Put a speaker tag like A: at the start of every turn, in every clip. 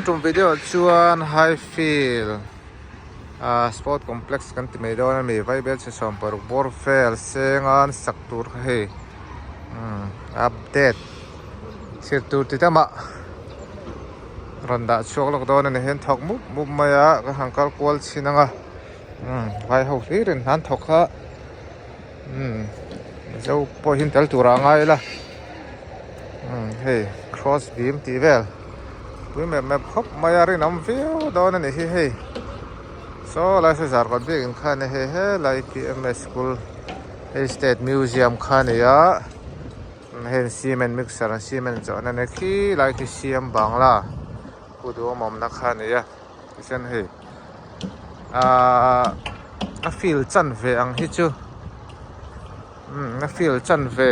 A: trong video chuan Highfield Sport Complex kan ti mai dawn ani vai bel se som par Borfel sengan saktur he update sir tur ti tama ronda chok lok dawn ani hen thok mu maya ka hangkal kwal chinanga vai ho hirin han thok kha zo po hin tel tura ngai la hey cross beam ti vel we map khop maya ri nam view dawn ani he so lai se zar kan big in khan he lai PMS school state museum khan ya hen cement mixer cement cho na ne khi lai ki siam bangla ku do mom na khan ya isen he a feel chan ve ang hi chu a feel chan ve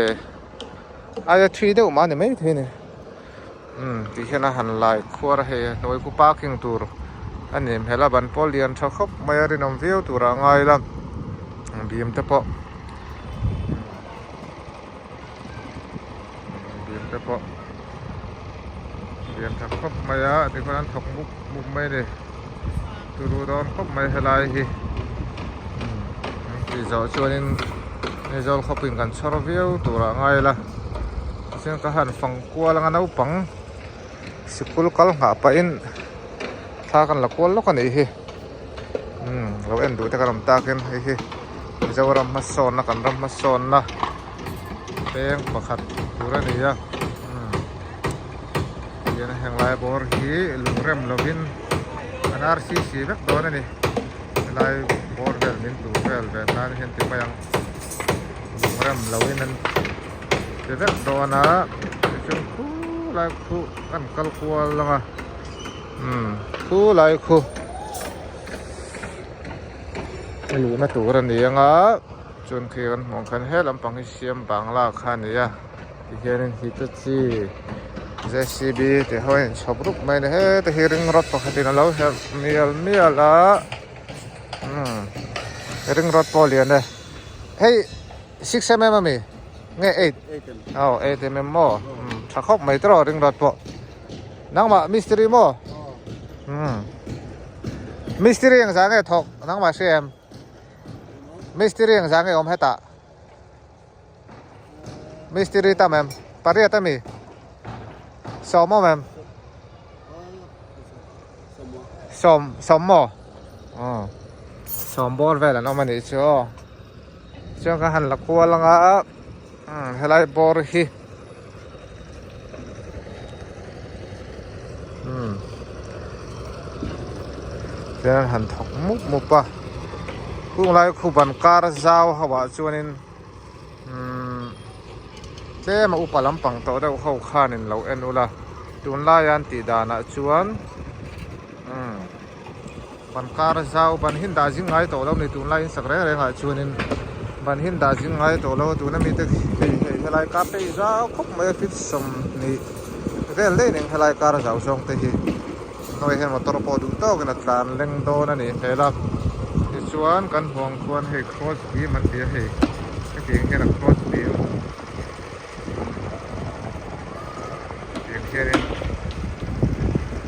A: ai thui de ma ne mai the ne ti hena han lai khwar he noi ku parking tur anh em hela ban polian tho khop mai ri nam view tura ngai lam bim te po bim tho khop mai a ti kan thok muk mai de turu don khop mai helai hi ti zo chuanin ne zol khopin kan chhor view tura ngai la sen ka han phang kwal nga nau pang sikul kal nga pa in kan la kwal lo kan hi lo en du te kan ta ken hi zawaram mason na kan ram mason na teng pakhat pura ni ya yan hang lai bor hi lungrem lovin NRCC bek don ni lai bor vel min tu vel nan hen ti payang lungrem lovin an te bek dona chung khu lai khu kan kal kwal langa khu lại khu cái lũ nó tụ ra nè ngã chôn khi con mong khăn hết làm bằng cái xiêm bằng là khăn nè thì cái này thì tất chi JCB thì hơi chụp lúc mấy này hết thì ring rót vào thì nó lâu hết miel là ring rót vào liền đây hey 6mm mày nghe 8 8mm mo thằng khóc mấy trò ring rót vào nang mà mystery mo mystery yang sang thok nang ma sem mystery yang sang om heta mystery ta mem paria ta mi somo mem sommo som bor vel no mani cho ka han la ko la nga helai bor hi then han thok muk pa kung lai khu ban kar zau hawa chuanin te ma upa lampang to deuh ho khanin lo en ula tun la yan ti dana chuan ban kar zau ban hin da jing ngai to lo ni tun la in sakre re nga chuanin ban hin da jing ngai to lo tu na mi te helai ka pe zau khop mai fit som ni vel le ning helai kar zau song te hi noi hen motor po du to kan tlan leng do na ni phela ti chuan kan huang chuan he cross beam man ti he ke ke na cross beam ke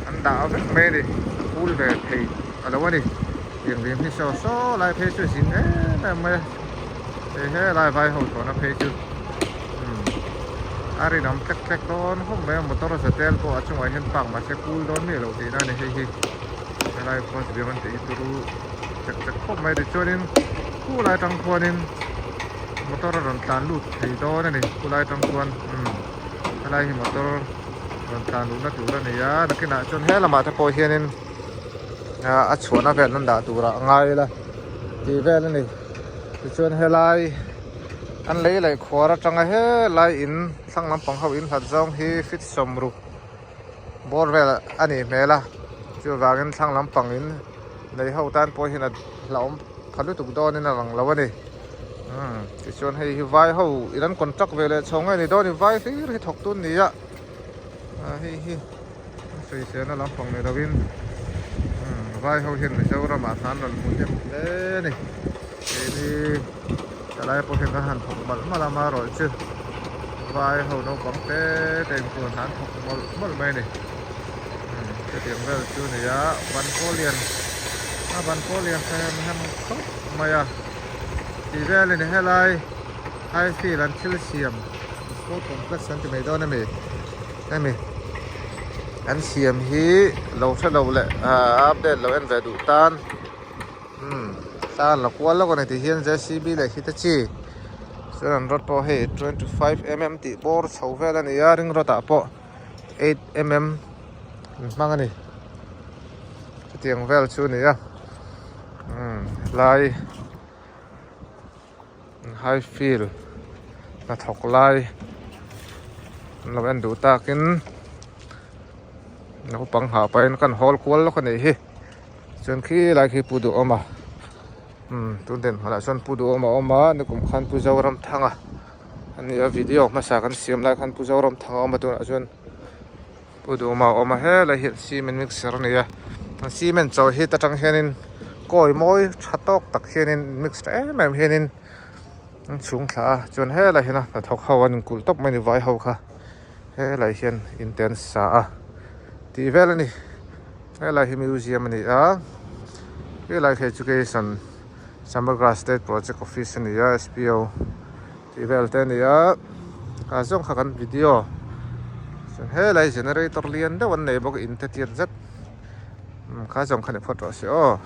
A: an da vek me ni full ve thei alo ni yang beam hi so lai phe chu sin na me he lai vai ho to na phe chu ari nam tek don hom me motor sa tel ko achung ai hen pang ma se cool don ni lo ti na ni hi lai cross beam man ti turu tek hom me de chorin ku lai tang khonin motor ron tan lut thei do na ni ku lai tang khon lai hi motor ron tan lut na tu ra ni ya na kina chon he lama ta po hianin a chhuana vel nan da tura ngai la ti vel ni ti chon he lai an lấy lại khóa ra trong he lại in sang làm bằng hậu in hạt giống hi fit somru bor về là anh ấy mẹ la chưa vào cái sang làm bằng in lấy hậu tan po hi là lão phát lúc tục đo nên là bằng lâu này thì chọn hay vai hậu in còn chắc về lại sống này đo thì vai phí thì thọc tuôn đi ạ hi xây xe nó làm bằng này đâu in vai hậu hiện là sao ra mà san rồi muốn tiếp đấy này thì lại po hen han thok mal ma rồi chứ vai hầu nó bóng té tên của hắn thok mal mai này tiếng về chú này á văn cô liền văn cô liền hay em khóc mày à thì về lên này lại hai phi lần chill xiêm số complex anh thì mày đó này mày anh xiêm hi lâu sẽ lâu lệ update lâu anh về đủ tan tan là quá lâu này thì hiện JCB lại khi ta chi cho nên rất po hey 25 thì bor sầu về là này ring rất po 8 mang anh này tiếng về chú này á lại high feel là thọc lại là anh đủ ta kín nó bằng hạ bay nó cần hol qual nó cái này hi cho khi lại khi pudu oma tuần đến là cho pudu oma nó cũng khăn pu dâu ram thang à anh ấy video mà sao kan xem lại khăn pu dâu ram thang oma tuần cho pudu oma he là hiện cement mixer này à cement cho hi ta trăng henin coi môi chặt tóc tắc henin mixer em henin xuống thả chọn he là hiện là thọc hậu anh cùl tóc mấy vài hậu kha he là hiện intense à thì về này he là hiện museum này à he là education Summergrass State Project Office này à SPO thì về tên này à cả giống khác ăn video chọn he là generator liền đó vấn đề bao cái internet rất khá giống khá đẹp photo xíu